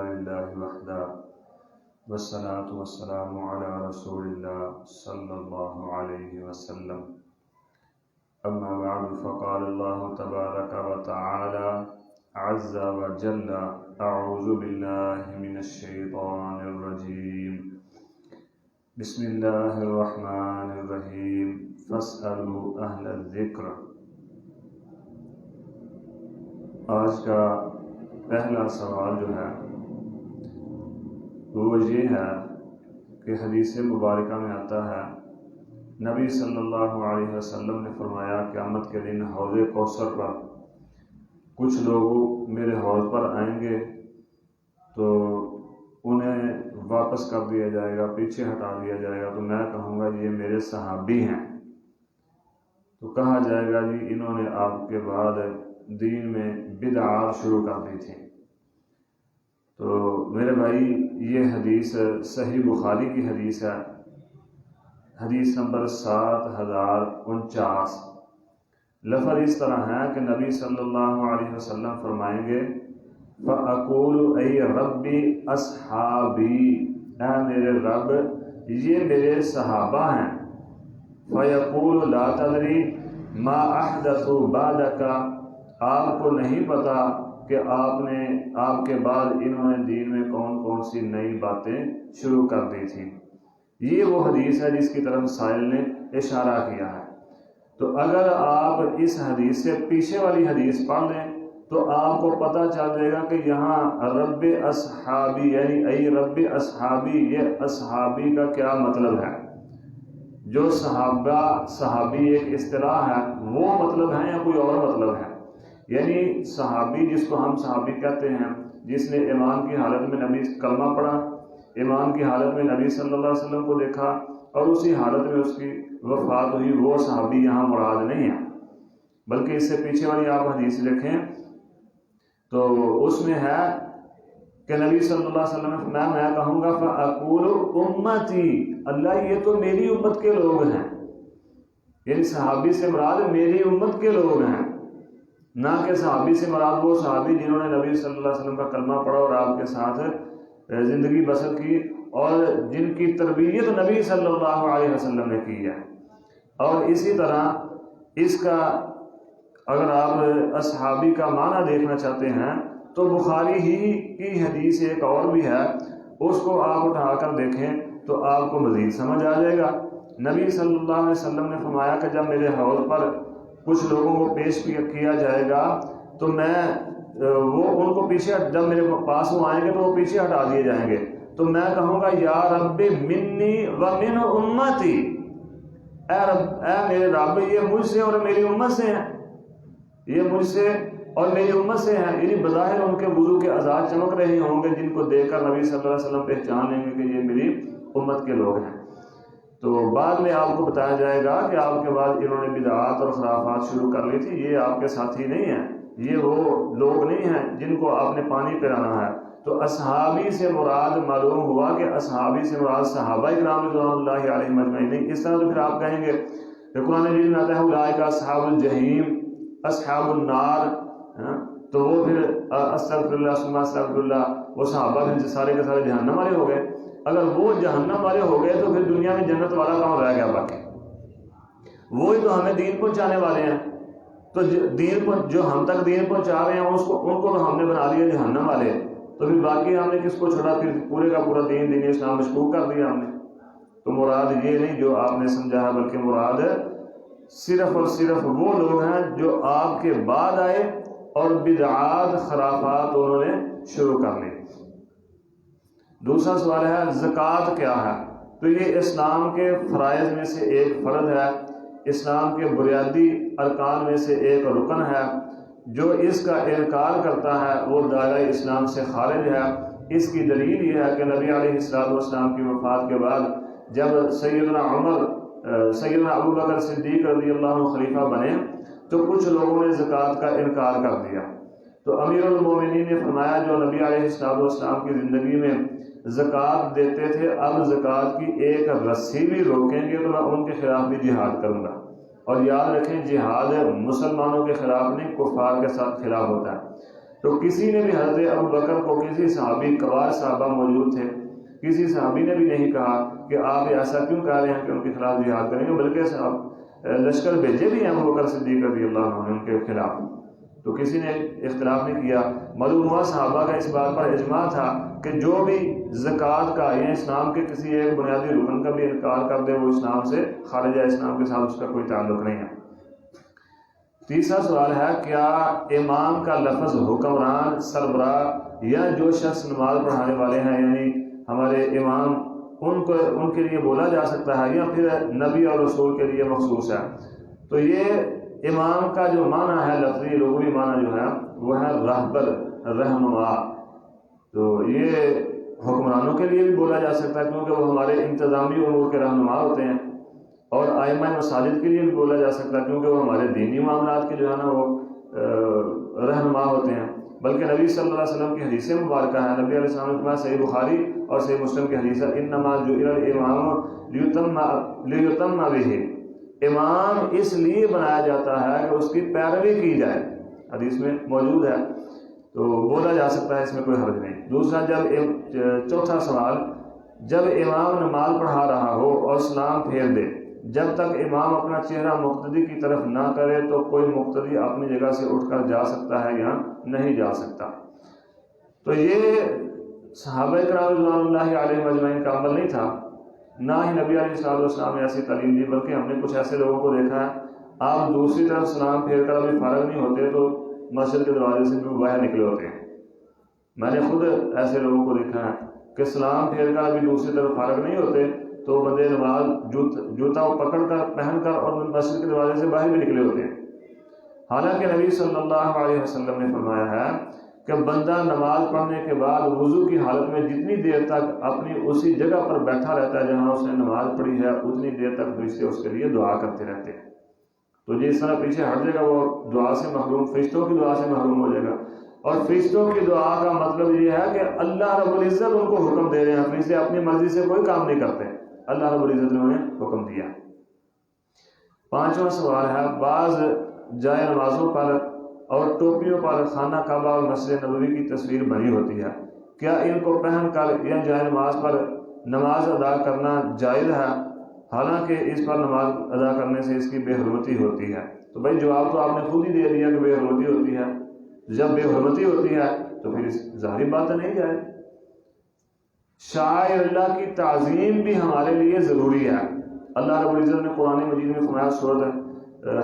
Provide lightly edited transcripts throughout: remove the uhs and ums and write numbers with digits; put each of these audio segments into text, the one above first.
لله وحده والصلاة والسلام على رسول الله صلى الله عليه وسلم أما بعد فقال الله تبارك وتعالى عز وجل أعوذ بالله من الشيطان الرجيم بسم الله الرحمن الرحيم فاسألوا أهل الذكر۔ آج کا پہلا سوال جو ہے وہ یہ ہے کہ حدیث مبارکہ میں آتا ہے نبی صلی اللہ علیہ وسلم نے فرمایا قیامت کے دن حوض کوثر پر کچھ لوگ میرے حوض پر آئیں گے تو انہیں واپس کر دیا جائے گا، پیچھے ہٹا دیا جائے گا، تو میں کہوں گا یہ میرے صحابی ہیں، تو کہا جائے گا جی انہوں نے آپ کے بعد دین میں بدعات شروع کر دی تھی۔ تو میرے بھائی یہ حدیث صحیح بخاری کی حدیث ہے، حدیث نمبر 7049۔ لفظ اس طرح ہے کہ نبی صلی اللہ علیہ وسلم فرمائیں گے فَأَقُولُ اَيْ رَبِّ أَصْحَابِي، اے میرے رب یہ میرے صحابہ ہیں۔ فَيَقُولُ لَا تَدْرِي مَا أَحْدَثُوا بَعْدَكَ، آپ کو نہیں پتا کہ آپ کے بعد انہوں نے دین میں کون کون سی نئی باتیں شروع کر دی تھی۔ یہ وہ حدیث ہے جس کی طرف سائل نے اشارہ کیا ہے۔ تو اگر آپ اس حدیث سے پیچھے والی حدیث پڑھ لیں تو آپ کو پتہ چل جائے گا کہ یہاں رب اصحابی یعنی ای رب اصحابی، یہ اصحابی کا کیا مطلب ہے۔ جو صحابی ایک اصطلاح ہے وہ مطلب ہے یا کوئی اور مطلب ہے؟ یعنی صحابی جس کو ہم صحابی کہتے ہیں، جس نے ایمان کی حالت میں نبی کلمہ پڑھا، ایمان کی حالت میں نبی صلی اللہ علیہ وسلم کو دیکھا اور اسی حالت میں اس کی وفات ہوئی، وہ صحابی یہاں مراد نہیں ہے، بلکہ اس سے پیچھے والی آپ حدیث دیکھیں تو اس میں ہے کہ نبی صلی اللہ علیہ وسلم میں کہوں گا فَأَقُولُ أُمَّتِي، اللہ یہ تو میری امت کے لوگ ہیں، یعنی صحابی سے مراد میری امت کے لوگ ہیں، نہ کہ صحابی سے مراد وہ صحابی جنہوں نے نبی صلی اللہ علیہ وسلم کا کلمہ پڑھا اور آپ کے ساتھ زندگی بسر کی اور جن کی تربیت نبی صلی اللہ علیہ وسلم نے کی ہے۔ اور اسی طرح اس کا اگر آپ اصحابی کا معنی دیکھنا چاہتے ہیں تو بخاری ہی کی حدیث ایک اور بھی ہے، اس کو آپ اٹھا کر دیکھیں تو آپ کو مزید سمجھ آ جائے گا۔ نبی صلی اللہ علیہ وسلم نے فرمایا کہ جب میرے حوض پر کچھ لوگوں کو پیش کیا جائے گا تو میں وہ ان کو پیچھے، جب میرے پاس وہ آئیں گے تو وہ پیچھے ہٹا دیے جائیں گے، تو میں کہوں گا یا رب منی و من امتی، اے میرے رب یہ مجھ سے اور میری امت سے ہیں، یہ مجھ سے اور میری امت سے ہیں۔ یعنی بظاہر ان کے وضو کے اعضاء چمک رہے ہوں گے جن کو دیکھ کر نبی صلی اللہ علیہ وسلم پہچان لیں گے کہ یہ میری امت کے لوگ ہیں۔ تو بعد میں آپ کو بتایا جائے گا کہ آپ کے بعد انہوں نے بدعات اور خرافات شروع کر لی تھی، یہ آپ کے ساتھی نہیں ہیں، یہ وہ لوگ نہیں ہیں جن کو آپ نے پانی پلانا ہے۔ تو اصحابی سے مراد معلوم ہوا کہ اصحابی سے مراد صحابہ کرام رضوان اللہ علیہم اجمعین نہیں۔ اس طرح تو پھر آپ کہیں گے کہ قرآن مجید میں آتا ہے اولئک اصحاب الجحیم، اصحاب النار، تو وہ پھر استغفر اللہ ثم استغفر اللہ، وہ صحابہ پھر سارے کے سارے جہنم والے ہو گئے۔ اگر وہ جہنم والے ہو گئے تو پھر دنیا میں جنت والا کہاں رہ گیا باقی؟ وہی تو ہمیں دین پہنچانے والے ہیں، تو دین جو ہم تک دین پہنچا رہے ہیں ان کو تو ہم نے بنا دیا جہنم والے، تو پھر باقی ہم نے کس کو چھوڑا؟ پھر پورے کا پورا دین اسلام مشکوک کر دیا ہم نے۔ تو مراد یہ نہیں جو آپ نے سمجھا ہے، بلکہ مراد صرف اور صرف وہ لوگ ہیں جو آپ کے بعد آئے اور بدعات خرافات انہوں نے شروع کر لی۔ دوسرا سوال ہے زکوٰۃ کیا ہے؟ تو یہ اسلام کے فرائض میں سے ایک فرض ہے، اسلام کے بنیادی ارکان میں سے ایک رکن ہے، جو اس کا انکار کرتا ہے وہ دائرہ اسلام سے خارج ہے۔ اس کی دلیل یہ ہے کہ نبی علیہ السلام کی وفات کے بعد جب سیدنا ابو بکر صدیق رضی اللہ عنہ خلیفہ بنے تو کچھ لوگوں نے زکوٰۃ کا انکار کر دیا، تو امیر المومنین نے فرمایا جو نبی علیہ السلام کی زندگی میں زکوٰۃ دیتے تھے اب زکوٰۃ کی ایک رسی بھی روکیں گے تو میں ان کے خلاف بھی جہاد کروں گا۔ اور یاد رکھیں جہاد مسلمانوں کے خلاف نہیں، کفار کے ساتھ خلاف ہوتا ہے۔ تو کسی نے بھی حضرت ابوبکر کو، کسی صحابی، کبار صحابہ موجود تھے، کسی صحابی نے بھی نہیں کہا کہ آپ ایسا کیوں کہہ رہے ہیں کہ ان کے خلاف جہاد کریں گے، بلکہ لشکر بھیجے بھی ہیں ابوبکر صدیق رضی اللہ عنہ ان کے خلاف، تو کسی نے اختلاف نہیں کیا۔ معلوم ہوا صحابہ کا اس بات پر اجماع تھا کہ جو بھی زکوٰۃ کا یا اسلام کے کسی ایک بنیادی رکن کا بھی انکار کر دے وہ اسلام سے خارج ہے، اسلام کے ساتھ اس کا کوئی تعلق نہیں ہے۔ تیسرا سوال ہے، کیا امام کا لفظ حکمران، سربراہ یا جو شخص نماز پڑھانے والے ہیں یعنی ہمارے امام، ان کے لیے بولا جا سکتا ہے یا پھر نبی اور رسول کے لیے مخصوص ہے؟ تو یہ امام کا جو معنی ہے، لفظی لغوی معنی جو ہے وہ ہے رہبر، رہنما۔ تو یہ حکمرانوں کے لیے بھی بولا جا سکتا ہے کیونکہ وہ ہمارے انتظامی امور کے رہنما ہوتے ہیں، اور ائمہ مساجد کے لیے بھی بولا جا سکتا ہے کیونکہ وہ ہمارے دینی معاملات کے جو ہے نا وہ رہنما ہوتے ہیں۔ بلکہ نبی صلی اللہ علیہ وسلم کی حدیث مبارکہ ہے، نبی علیہ السلام نے صحیح بخاری اور صحیح مسلم کی حدیث ہے، انما جعل الامام لیتم بہ، امام اس لیے بنایا جاتا ہے کہ اس کی پیروی کی جائے، حدیث میں موجود ہے، تو بولا جا سکتا ہے، اس میں کوئی حرج نہیں۔ دوسرا، چوتھا سوال، جب امام نماز پڑھا رہا ہو اور سلام پھیر دے، جب تک امام اپنا چہرہ مقتدی کی طرف نہ کرے تو کوئی مقتدی اپنی جگہ سے اٹھ کر جا سکتا ہے یا نہیں جا سکتا؟ تو یہ صحابہ کرام رضوان اللہ علیہم اجمعین کا عمل نہیں تھا، نہ ہی نبی علیہ السلام نے ایسی تعلیم دی، بلکہ ہم نے کچھ ایسے لوگوں کو دیکھا ہے، آپ دوسری طرف سلام پھیر کر ابھی فارغ نہیں ہوتے تو مسجد کے دروازے سے بھی باہر نکلے ہوتے ہیں۔ میں نے خود ایسے لوگوں کو دیکھا ہے کہ سلام پھیر کر ابھی دوسری طرف فارغ نہیں ہوتے تو بندے نماز جوتا پکڑ کر پہن کر اور مسجد کے دروازے سے باہر بھی نکلے ہوتے ہیں، حالانکہ نبی صلی اللہ علیہ وسلم نے فرمایا ہے کہ بندہ نماز پڑھنے کے بعد وضو کی حالت میں جتنی دیر تک اپنی اسی جگہ پر بیٹھا رہتا ہے جہاں اس نے نماز پڑھی ہے، اتنی دیر تک فرشتے اس کے لیے دعا کرتے رہتے ہیں۔ تو جس طرح پیچھے ہٹ جائے گا وہ دعا سے محروم، فرشتوں کی دعا سے محروم ہو جائے گا، اور فرشتوں کی دعا کا مطلب یہ ہے کہ اللہ رب العزت ان کو حکم دے رہے ہیں، فرشتے اپنی مرضی سے کوئی کام نہیں کرتے، اللہ رب العزت نے انہیں حکم دیا۔ پانچواں سوال ہے، بعض جائے نمازوں پر اور ٹوپیوں پر خانہ کعبہ اور مسجد نبوی کی تصویر بنی ہوتی ہے، کیا ان کو پہن کر یا جائے نماز پر نماز ادا کرنا جائز ہے؟ حالانکہ اس پر نماز ادا کرنے سے اس کی بے حرمتی ہوتی ہے۔ تو بھائی جواب تو آپ نے خود ہی دے دیا کہ بے حرمتی ہوتی ہے، جب بے حرمتی ہوتی ہے تو پھر ظاہری بات نہیں جائے۔ شاعر اللہ کی تعظیم بھی ہمارے لیے ضروری ہے۔ اللہ رب العزت نے قرآن مجید میں فرمایا سورۃ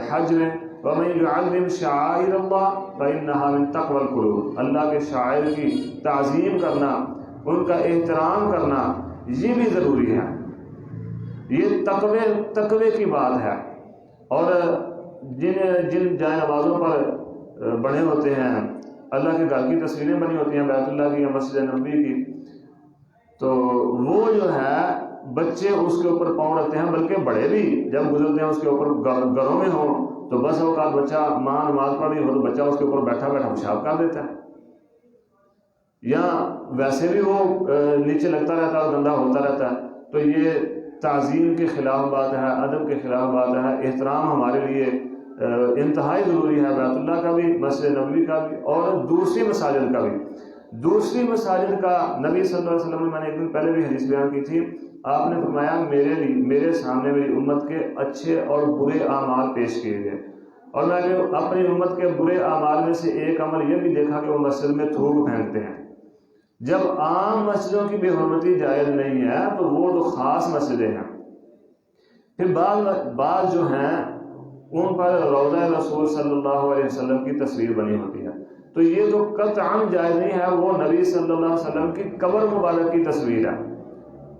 حج میں، وَمَن يُعَظِّمْ شَعَائِرَ اللَّهِ فَإِنَّهَا مِن تَقْوَى الْقُلُوبِ، اللہ کے شاعر کی تعظیم کرنا، ان کا احترام کرنا یہ بھی ضروری ہے، یہ تقوی کی بات ہے۔ اور جن جائے نمازوں پر بنے ہوتے ہیں، اللہ کے گھر کی تصویریں بنی ہوتی ہیں، بیت اللہ کی یا مسجد نبوی کی، تو وہ جو ہے بچے اس کے اوپر پاؤں رکھتے ہیں، بلکہ بڑے بھی جب گزرتے ہیں اس کے اوپر، گھروں میں ہوں تو بس اوقات بچہ ماں نماز پڑھ رہی ہو تو بچہ اس کے اوپر بیٹھا بیٹھا پیشاب کر دیتا ہے، یا ویسے بھی وہ نیچے لگتا رہتا ہے اور گندا ہوتا رہتا ہے۔ تو یہ تعظیم کے خلاف بات ہے، ادب کے خلاف بات ہے۔ احترام ہمارے لیے انتہائی ضروری ہے، بیت اللہ کا بھی، مسجد نبوی کا بھی، اور دوسری مساجد کا بھی۔ دوسری مساجد کا نبی صلی اللہ علیہ وسلم نے، میں نے ایک دن پہلے بھی حدیث بیان کی تھی، آپ نے فرمایا میرے سامنے میری امت کے اچھے اور برے اعمال پیش کیے گئے، اور میں نے اپنی امت کے برے اعمال میں سے ایک عمل یہ بھی دیکھا کہ وہ مسجد میں تھوک پھینکتے ہیں۔ جب عام مسجدوں کی بے حرمتی جائز نہیں ہے تو وہ تو خاص مسجدیں ہیں۔ پھر بعض جو ہیں ان پر روضہ رسول صلی اللہ علیہ وسلم کی تصویر بنی ہوتی ہے، تو یہ تو قطعاً جائز نہیں ہے، وہ نبی صلی اللہ علیہ وسلم کی قبر مبارک کی تصویر ہے،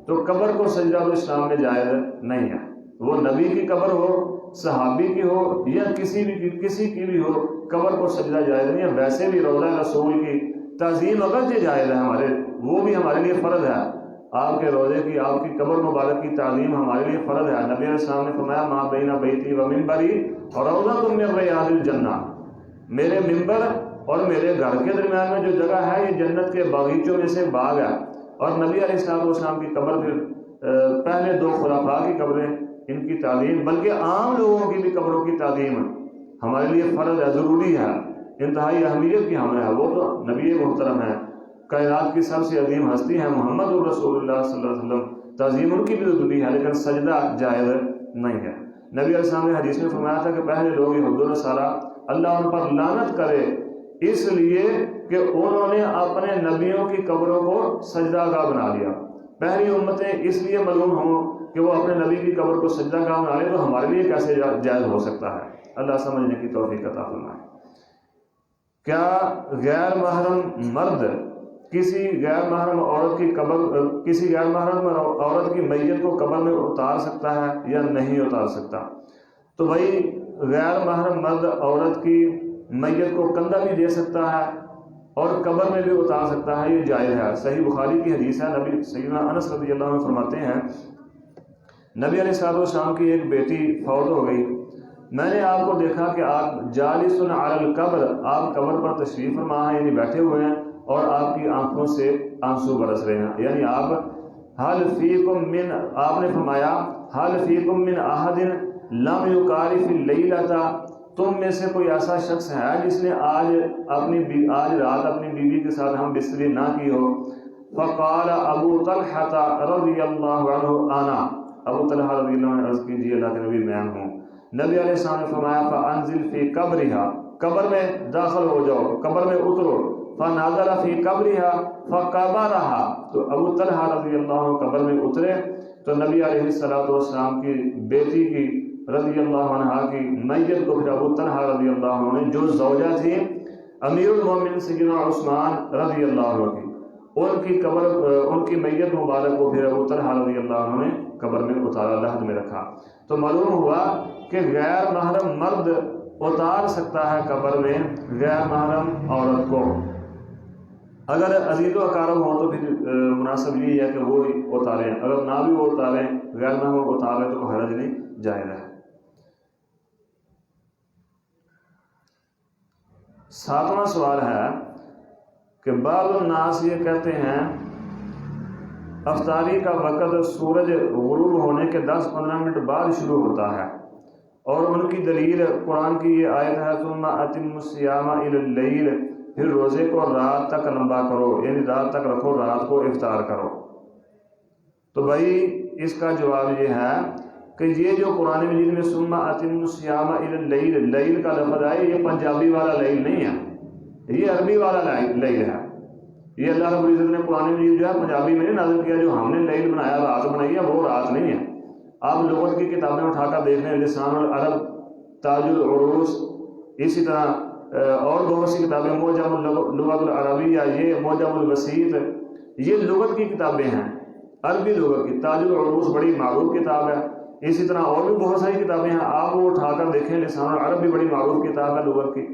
تو قبر کو سجدہ تو اسلام میں جائز نہیں ہے، وہ نبی کی قبر ہو، صحابی کی ہو یا کسی کی بھی ہو، قبر کو سجدہ جائز نہیں ہے۔ ویسے بھی روضہ رسول کی تعظیم اگرچہ جائز ہے، وہ بھی ہمارے لیے فرض ہے، آپ کے روضے کی، آپ کی قبر مبارک کی تعظیم ہمارے لیے فرض ہے۔ نبی علیہ السلام نے فرمایا، ما بین بیتی و منبری روضۃ من ریاض الجنہ، میرے ممبر اور میرے گھر کے درمیان میں جو جگہ ہے یہ جنت کے باغیچوں میں سے باغ ہے۔ اور نبی علیہ السلام کی قبر، پھر پہلے دو خلفاء کی قبریں، ان کی تعظیم، بلکہ عام لوگوں کی بھی قبروں کی تعظیم ہمارے لیے فرض ہے، ضروری ہے۔ انتہائی اہمیت کی حامل ہے، وہ تو نبی محترم ہے، کائنات کی سب سے عظیم ہستی ہے محمد الرسول اللہ صلی اللہ علیہ وسلم، تعظیم ان کی بھی ضروری ہے، لیکن سجدہ جائز نہیں ہے۔ نبی علیہ السلام نے حدیث میں فرمایا تھا کہ پہلے لوگ یہود و نصارہ اللہ ان پر لعنت کرے اس لیے کہ انہوں نے اپنے نبیوں کی قبروں کو سجدہ گاہ بنا لیا۔ پہلی امتیں اس لیے ملعون ہوں کہ وہ اپنے نبی کی قبر کو سجدہ گاہ بنا لیں، تو ہمارے لیے کیسے جائز ہو سکتا ہے؟ اللہ سمجھنے کی توفیق عطا فرمائے۔ کیا غیر محرم مرد کسی غیر محرم عورت کی میت کو قبر میں اتار سکتا ہے یا نہیں اتار سکتا؟ تو بھائی غیر محرم مرد عورت کی میت کو کندھا بھی دے سکتا ہے اور قبر میں بھی اتار سکتا ہے، یہ جائز ہے۔ صحیح بخاری کی حدیث ہے، نبی سیدنا انس رضی اللہ عنہ فرماتے ہیں نبی علیہ السلام کی ایک بیٹی فوت ہو گئی، میں نے آپ کو دیکھا کہ آپ جالس علی القبر، آپ قبر پر تشریف فرما ہیں، یعنی بیٹھے ہوئے ہیں اور آپ کی آنکھوں سے آنسو برس رہے ہیں، یعنی آپ نے فرمایا حل فیکم من احد لم یقارف اللیلۃ، تم میں سے کوئی ایسا شخص ہے جس نے آج رات اپنی بیوی کے ساتھ ہم بستری نہ کی ہو؟ فقال ابو طلحہ رضی اللہ عنہ انا، ابو طلحہ رضی اللہ عنہ عرض کیجیے اللہ کے نبی میں ہوں۔ نبی علیہ السلام نے فرمایا فانزل فی قبرہا، قبر میں داخل ہو جاؤ، قبر میں اترو۔ فنازل فی قبرہا فقبرہا، تو ابو طلحہ رضی اللہ عنہ قبر میں اترے تو نبی علیہ السلام کی بیٹی کی رضی اللہ عنہ کی میت کو پھر ابو طلحہ رضی اللہ عنہ نے، جو زوجہ تھی امیر المومنین سیدنا عثمان رضی اللہ عنہ کی، ان کی میت مبارک کو پھر ابو طلحہ رضی اللہ عنہ نے قبر میں اتارا، لحد میں رکھا۔ تو معلوم ہوا کہ غیر محرم مرد اتار سکتا ہے قبر میں غیر محرم عورت کو، اگر عزیز و اقارب ہوں تو پھر مناسب یہ ہے کہ وہ اتاریں، اگر نہ بھی وہ اتاریں غیر محرم اتاریں تو کوئی حرج نہیں، جائز ہے۔ 7واں سوال ہے کہ بعض الناس یہ کہتے ہیں افطاری کا وقت سورج غروب ہونے کے 10-15 منٹ بعد شروع ہوتا ہے، اور ان کی دلیل قرآن کی یہ آیت ہے ثم اتموا الصیام الی اللیل، پھر روزے کو رات تک لمبا کرو، یعنی رات تک رکھو، رات کو افطار کرو۔ تو بھائی اس کا جواب یہ ہے کہ یہ جو قرآن مجید میں ثم اتموا الصیام الی اللیل، لیل کا لفظ ہے، یہ پنجابی والا لیل نہیں ہے، یہ عربی والا لیل ہے۔ یہ اللہ رب العزت نے قرآن مجید جو ہے پنجابی میں نہیں نازل کیا، جو ہم نے لیل بنایا، رات بنائی ہے، وہ رات نہیں ہے۔ آپ لغت کی کتابیں اٹھا کر دیکھ لیں، لسان العرب، تاج العروس، اسی طرح اور بہت سی کتابیں، معجم اللغت العربیہ، یہ معجم الوسیط، یہ لغت کی کتابیں ہیں، عربی لغت کی۔ تاج العروس بڑی معروف کتاب ہے، اسی طرح اور بھی بہت ساری کتابیں ہیں، آپ وہ اٹھا کر دیکھیں۔ لسان العرب بھی بڑی معروف کتاب ہے لغت کی۔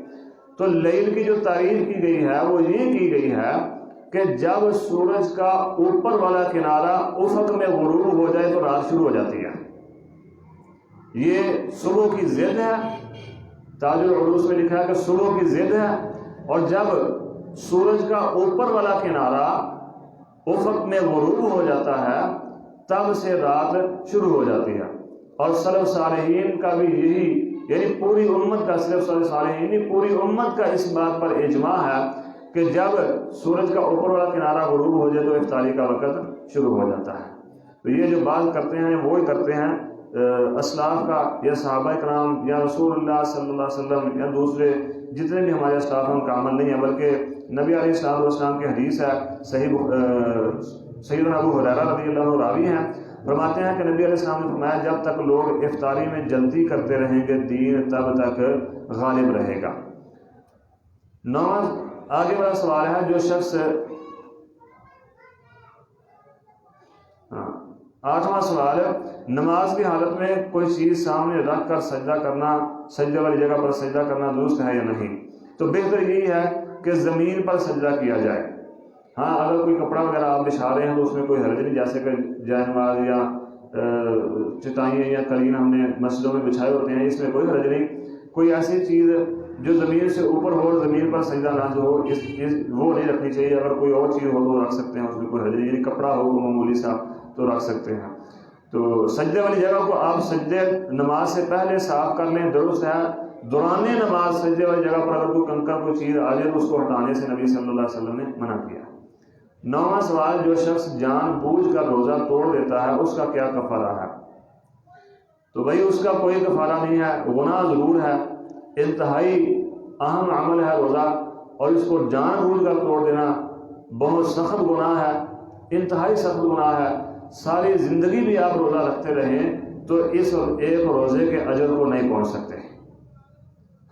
تو لیل کی جو تعریف کی گئی ہے وہ یہ کی گئی ہے کہ جب سورج کا اوپر والا کنارہ افق میں غروب ہو جائے تو رات شروع ہو جاتی ہے، یہ صبح کی ضد ہے۔ تاج العروس میں لکھا ہے کہ صبح کی ضد ہے، اور جب سورج کا اوپر والا کنارہ افق میں غروب ہو جاتا ہے تب سے رات شروع ہو جاتی ہے۔ اور سلف صالحین کا بھی یہی، یعنی پوری امت کا، صرف سلف صالحین نہیں، پوری امت کا اس بات پر اجماع ہے کہ جب سورج کا اوپر والا کنارہ غروب ہو جائے تو افطاری کا وقت شروع ہو جاتا ہے۔ تو یہ جو بات کرتے ہیں وہی کرتے ہیں اسلاف کا، یا صحابہ کرام، یا رسول اللہ صلی اللہ علیہ وسلم، یا دوسرے جتنے بھی ہمارے اسلاف ہیں ان کا عمل نہیں ہے، بلکہ نبی علیہ السلام کی حدیث ہے، سیدنا ابو ہریرہ رضی اللہ عنہ راوی ہیں، فرماتے ہیں کہ نبی علیہ السلام نے فرمایا جب تک لوگ افطاری میں جلدی کرتے رہیں گے دین تب تک غالب رہے گا۔ 9واں آگے والا سوال ہے، جو شخص 8واں سوال ہے، نماز کی حالت میں کوئی چیز سامنے رکھ کر سجدہ کرنا، سجدے والی جگہ پر سجدہ کرنا درست ہے یا نہیں؟ تو بہتر یہی ہے کہ زمین پر سجدہ کیا جائے۔ ہاں اگر کوئی کپڑا وغیرہ آپ بچھا رہے ہیں تو اس میں کوئی حرج نہیں، جیسے کہ جائے نماز یا چٹائیاں یا قلین ہم نے مسجدوں میں بچھائے ہوتے ہیں، اس میں کوئی حرج نہیں۔ کوئی ایسی چیز جو زمین سے اوپر ہو اور زمین پر سجدہ نہ ہو وہ نہیں رکھنی چاہیے۔ اگر کوئی اور چیز ہو تو رکھ سکتے ہیں، اس میں کوئی حرج نہیں، یعنی کپڑا ہو معمولی سا تو رکھ سکتے ہیں۔ تو سجدے والی جگہ کو آپ سجدے نماز سے پہلے صاف کر لیں، درست ہے، دوران نماز سجدے والی جگہ پر اگر کوئی کنکر کوئی چیز آ جائے تو اس کو ہٹانے سے نبی صلی اللہ علیہ وسلم نے منع کیا۔ 9واں سوال، جو شخص جان بوجھ کر روزہ توڑ دیتا ہے اس کا کیا کفارہ ہے؟ تو بھائی اس کا کوئی کفارہ نہیں ہے، گناہ ضرور ہے، انتہائی اہم عمل ہے روزہ، اور اس کو جان بوجھ کر توڑ دینا بہت سخت گناہ ہے، انتہائی سخت گناہ ہے۔ ساری زندگی بھی آپ روزہ رکھتے رہیں تو اس ایک روزے کے اجر کو نہیں پہنچ سکتے۔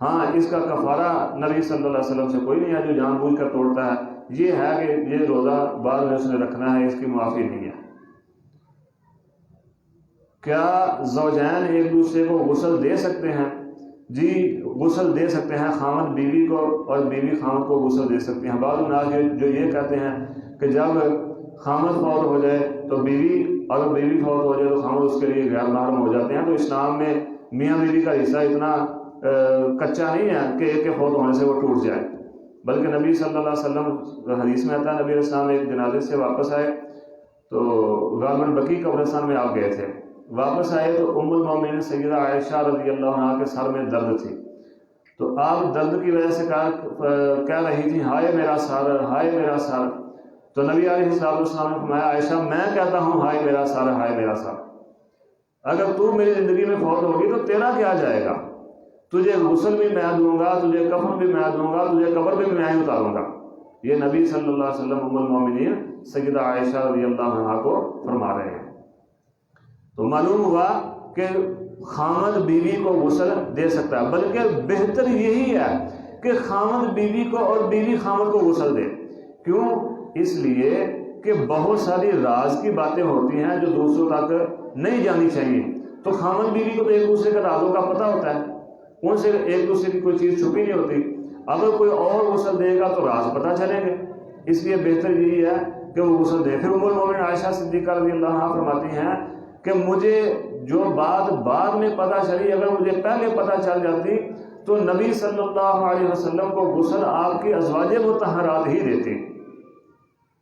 ہاں، اس کا کفارہ نبی صلی اللہ علیہ وسلم سے کوئی نہیں ہے جو جان بوجھ کر توڑتا ہے، یہ ہے کہ یہ روزہ بعد میں اس نے رکھنا ہے، اس کی معافی نہیں ہے۔ کیا زوجین ایک دوسرے کو غسل دے سکتے ہیں؟ جی غسل دے سکتے ہیں، خامد بیوی کو اور بیوی خامد کو غسل دے سکتے ہیں۔ بعض الناس جو یہ کہتے ہیں کہ جب خامد فوت ہو جائے تو بیوی، اور بیوی فوت ہو جائے تو خامد اس کے لیے غیر محرم ہو جاتے ہیں، تو اسلام میں میاں بیوی کا حصہ اتنا کچا نہیں ہے کہ ایک کے فوت ہونے سے وہ ٹوٹ جائے، بلکہ نبی صلی اللہ علیہ وسلم حدیث میں آتا ہے، نبی علیہ السلام ایک جنازے سے واپس آئے تو غالباً بقیع قبرستان میں آپ گئے تھے، واپس آئے تو ام المومنین سیدہ عائشہ رضی اللہ عنہا کے سر میں درد تھی، تو آپ درد کی وجہ سے کہہ رہی تھی ہائے میرا سر، ہائے میرا سر، تو نبی علیہ السلام نے فرمایا عائشہ میں کہتا ہوں ہائے میرا سر، ہائے میرا سر، اگر تو میری زندگی میں فوت ہوگی تو تیرا کیا جائے گا؟ تجھے غسل بھی میں دوں گا، تجھے کفن بھی میں دوں گا، تجھے قبر بھی میں اتاروں گا۔ یہ نبی صلی اللہ علیہ وسلم ام المومنین سیدہ عائشہ رضی اللہ عنہا کو فرما رہے ہیں۔ تو معلوم ہوا کہ خامد بیوی کو غسل دے سکتا ہے، بلکہ بہتر یہی ہے کہ خامد بیوی کو اور بیوی خامد کو غسل دے۔ کیوں؟ اس لیے کہ بہت ساری راز کی باتیں ہوتی ہیں جو دوسروں تک نہیں جانی چاہیے، تو خامد بیوی کو تو ایک دوسرے کے رازوں کا پتہ ہوتا ہے، ان سے ایک دوسرے کی کوئی چیز چھپی نہیں ہوتی، اگر کوئی اور غسل دے گا تو راز پتہ چلیں گے، اس لیے بہتر یہی ہے کہ وہ غسل دے۔ پھر ام المومنین عائشہ صدیقہ رضی اللہ عنہا فرماتی ہیں کہ مجھے جو بات بعد میں پتہ چلی، اگر مجھے پہلے پتہ چل جاتی تو نبی صلی اللہ علیہ وسلم کو غسل آپ کی ازواج مطہرات ہی دیتی۔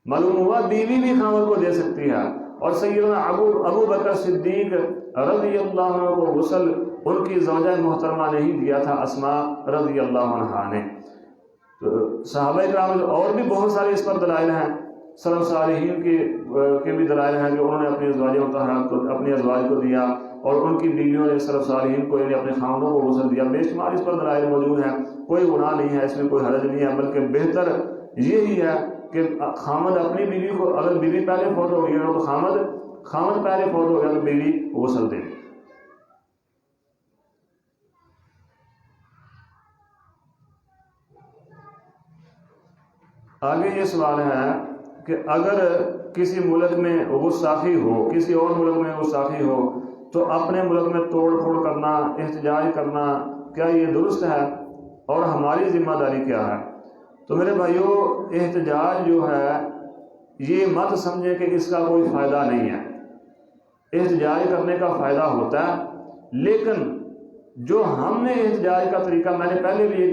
معلوم ہوا بیوی بھی خامد کو دے سکتی ہے، اور سیدنا ابو بکر صدیق رضی اللہ عنہ کو غسل ان کی زوجہ محترمہ نے ہی دیا تھا، اسماء رضی اللہ عنہا نے۔ تو صحابہ کرام اور بھی بہت سارے اس پر دلائل ہیں، سلف صالحین کے بھی دلائل ہیں کہ انہوں نے اپنی ازواج مطہرات کو، اپنی ازواج کو دیا، اور ان کی بیویوں نے سلف صالحین کو، یعنی اپنے خاندوں کو غسل دیا۔ بے شمار اس پر دلائل موجود ہیں، کوئی گناہ نہیں ہے، اس میں کوئی حرج نہیں ہے، بلکہ بہتر یہی ہے کہ خامد اپنی بیوی کو، اگر بیوی پہلے فوت ہو گئی ہو تو خامد پہلے فوت ہو گیا تو بیوی غسل دے۔ آگے یہ سوال ہے کہ اگر کسی ملک میں گستاخی ہو، کسی اور ملک میں گستاخی ہو، تو اپنے ملک میں توڑ پھوڑ کرنا، احتجاج کرنا، کیا یہ درست ہے اور ہماری ذمہ داری کیا ہے؟ تو میرے بھائیو، احتجاج جو ہے یہ مت سمجھے کہ اس کا کوئی فائدہ نہیں ہے، احتجاج کرنے کا فائدہ ہوتا ہے، لیکن جو ہم نے احتجاج کا طریقہ، میں نے پہلے بھی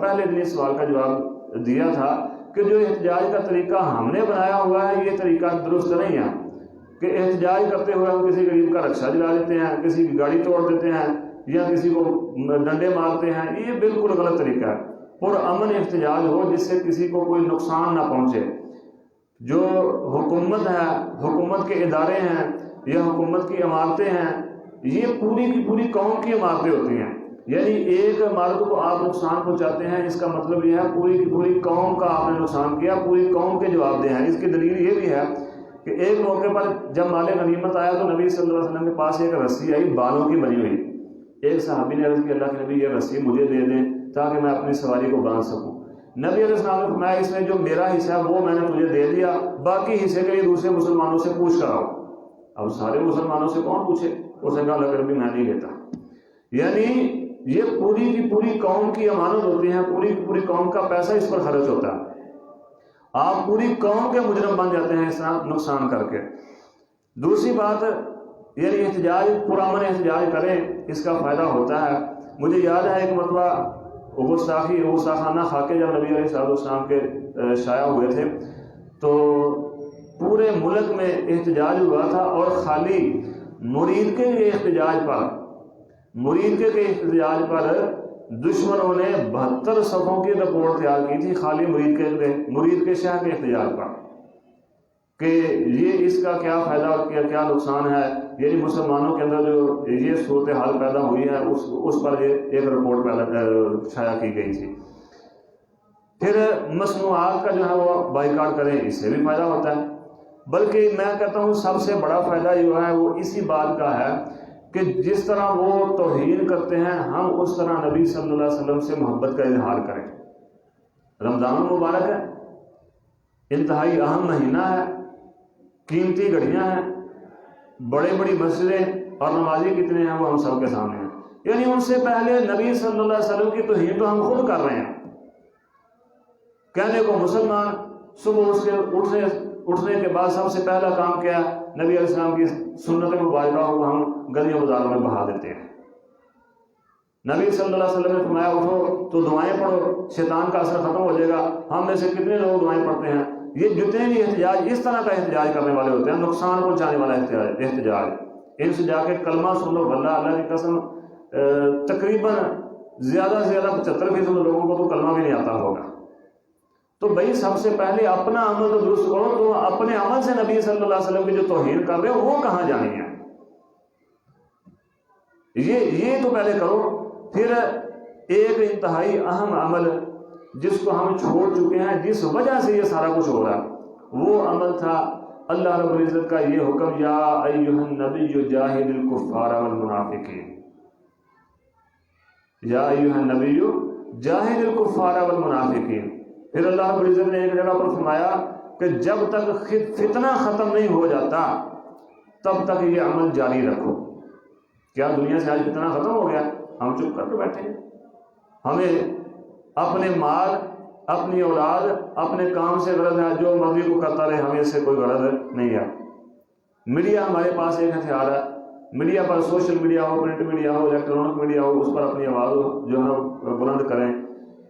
پہلے دن اس سوال کا جواب دیا تھا کہ جو احتجاج کا طریقہ ہم نے بنایا ہوا ہے یہ طریقہ درست نہیں ہے، کہ احتجاج کرتے ہوئے ہم کسی غریب کا رکشہ جلا دیتے ہیں، کسی کی گاڑی توڑ دیتے ہیں، یا کسی کو ڈنڈے مارتے ہیں، یہ بالکل غلط طریقہ ہے۔ پرامن احتجاج ہو جس سے کسی کو کوئی نقصان نہ پہنچے۔ جو حکومت ہے، حکومت کے ادارے ہیں یا حکومت کی عمارتیں ہیں، یہ پوری کی پوری قوم کی عمارتیں ہوتی ہیں، یعنی ایک عمارت کو آپ نقصان پہنچاتے ہیں، اس کا مطلب یہ ہے پوری کی پوری قوم کا آپ نے نقصان کیا، پوری قوم کے جواب دہ ہیں۔ اس کی دلیل یہ بھی ہے کہ ایک موقع پر جب مال غنیمت آیا تو نبی صلی اللہ علیہ وسلم کے پاس ایک رسی آئی بالوں کی بنی ہوئی، ایک صحابی نے عرض کی اللہ کے نبی یہ رسی مجھے دے دیں تاکہ میں اپنی سواری کو باندھ سکوں۔ نبی علیہ السلام نے فرمایا اس میں جو میرا حصہ ہے وہ میں نے تجھے دے دیا، باقی حصے کے لیے دوسرے مسلمانوں سے پوچھ کر آؤ۔ اب سارے مسلمانوں سے کون پوچھے؟ اس نے کہا اللہ کے نبی میں نہیں لیتا۔ یعنی یہ پوری کی پوری قوم کی امانت ہوتی ہے، پوری کی پوری قوم کا پیسہ اس پر خرچ ہوتا ہے، آپ پوری قوم کے مجرم بن جاتے ہیں اس طرح نقصان کر کے۔ دوسری بات یعنی احتجاج، پرامن احتجاج کریں، اس کا فائدہ ہوتا ہے۔ مجھے یاد ہے ایک مرتبہ گستاخانہ خاکے جب نبی علیہ السلام کے شائع ہوئے تھے تو پورے ملک میں احتجاج ہوا تھا، اور خالی مرید کے احتجاج پر دشمنوں نے 72 صفوں کی رپورٹ تیار کی تھی خالی مرید کے شہر کے احتجاج پر، کہ یہ اس کا کیا فائدہ اور کیا نقصان ہے، یعنی مسلمانوں کے اندر جو یہ صورتحال پیدا ہوئی ہے اس پر یہ ایک رپورٹ شائع کی گئی تھی۔ پھر مصنوعات کا جو ہے وہ بائیکاٹ کریں، اس سے بھی فائدہ ہوتا ہے، بلکہ میں کہتا ہوں سب سے بڑا فائدہ جو ہے وہ اسی بات کا ہے کہ جس طرح وہ توہین کرتے ہیں ہم اس طرح نبی صلی اللہ علیہ وسلم سے محبت کا اظہار کریں۔ رمضان المبارک ہے، انتہائی اہم مہینہ ہے، قیمتی گھڑیاں ہیں، بڑی مسجدیں اور نمازی کتنے ہیں وہ ہم سب کے سامنے ہیں، یعنی ان سے پہلے نبی صلی اللہ علیہ وسلم کی توہین تو ہم خود کر رہے ہیں۔ کہنے کو مسلمان صبح اس کے اٹھنے کے بعد سب سے پہلا کام کیا، نبی علیہ السلام کی سنت مبارکہ کو ہم گلیوں بازاروں میں بہا دیتے ہیں۔ نبی صلی اللہ علیہ وسلم نے فرمایا اٹھو تو دعائیں پڑھو، شیطان کا اثر ختم ہو جائے گا۔ ہم میں سے کتنے لوگ دعائیں پڑھتے ہیں؟ یہ جتنے بھی احتجاج اس طرح کا احتجاج کرنے والے ہوتے ہیں، نقصان پہنچانے والا احتجاج، ان سے جا کے کلمہ سن لو، واللہ اللہ کی قسم تقریباً زیادہ سے زیادہ 75% لوگوں کو تو کلمہ بھی نہیں آتا ہوگا۔ تو بھائی سب سے پہلے اپنا عمل تو درست کرو، تو اپنے عمل سے نبی صلی اللہ علیہ وسلم کی جو توہین کر رہے ہو وہ کہاں جانی ہے، یہ تو پہلے کرو۔ پھر ایک انتہائی اہم عمل جس کو ہم چھوڑ چکے ہیں، جس وجہ سے یہ سارا کچھ ہو رہا ہے، وہ عمل تھا اللہ رب العزت کا یہ حکم، یا ایھا النبی جاہد الکفار والمنافقین، یا ایھا النبی جاہد الکفار والمنافقین۔ پھر اللہ رب العزت نے ایک جگہ پر فرمایا کہ جب تک فتنہ ختم نہیں ہو جاتا تب تک یہ عمل جاری رکھو۔ کیا دنیا سے آج فتنہ ختم ہو گیا؟ ہم چپ کر کے بیٹھے ہیں، ہمیں اپنے مال، اپنی اولاد، اپنے کام سے غرض ہے، جو مرضی کو کرتا رہے، ہمیں اس سے کوئی غرض نہیں ہے۔ میڈیا ہمارے پاس ایک ہتھیار ہے، میڈیا پر سوشل میڈیا ہو، پرنٹ میڈیا ہو، الیکٹرانک میڈیا ہو، اس پر اپنی آواز جو ہے بلند کریں۔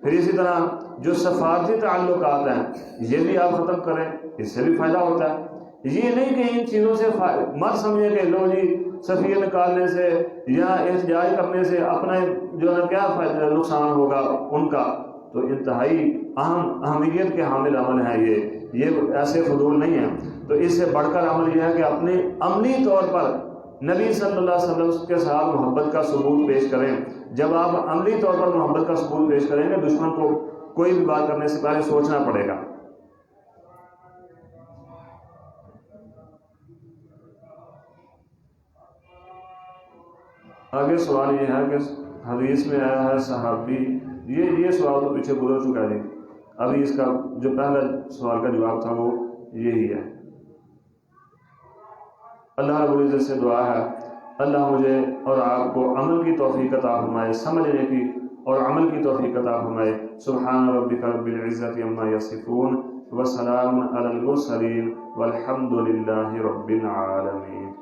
پھر اسی طرح جو سفارتی تعلقات ہیں یہ بھی آپ ختم کریں، اس سے بھی فائدہ ہوتا ہے۔ یہ نہیں کہ ان چیزوں سے مت سمجھیں کہ لو جی سفیر نکالنے سے یا احتجاج کرنے سے اپنا جو ہے کیا فائدہ نقصان ہوگا ان کا، تو انتہائی اہمیت کے حامل عمل ہے یہ ایسے فضول نہیں ہے۔ تو اس سے بڑھ کر عمل یہ ہے کہ اپنے عملی طور پر نبی صلی اللہ علیہ وسلم کے ساتھ محبت کا ثبوت پیش کریں۔ جب آپ عملی طور پر محبت کا ثبوت پیش کریں گے، دشمن کو کوئی بھی بات کرنے سے پہلے سوچنا پڑے گا۔ آگے سوال یہ ہے کہ حدیث میں آیا ہے صحابی، یہ سوال تو پیچھے گزر چکا ہے، ابھی اس کا جو پہلا سوال کا جواب تھا وہ یہی ہے۔ اللہ رب العزت سے دعا ہے اللہ مجھے اور آپ کو عمل کی توفیق عطا فرمائے، سمجھنے کی اور عمل کی توفیق عطا فرمائے۔ سبحان ربک رب العزت عما یصفون وسلام علی المرسلین والحمد للہ رب العالمین۔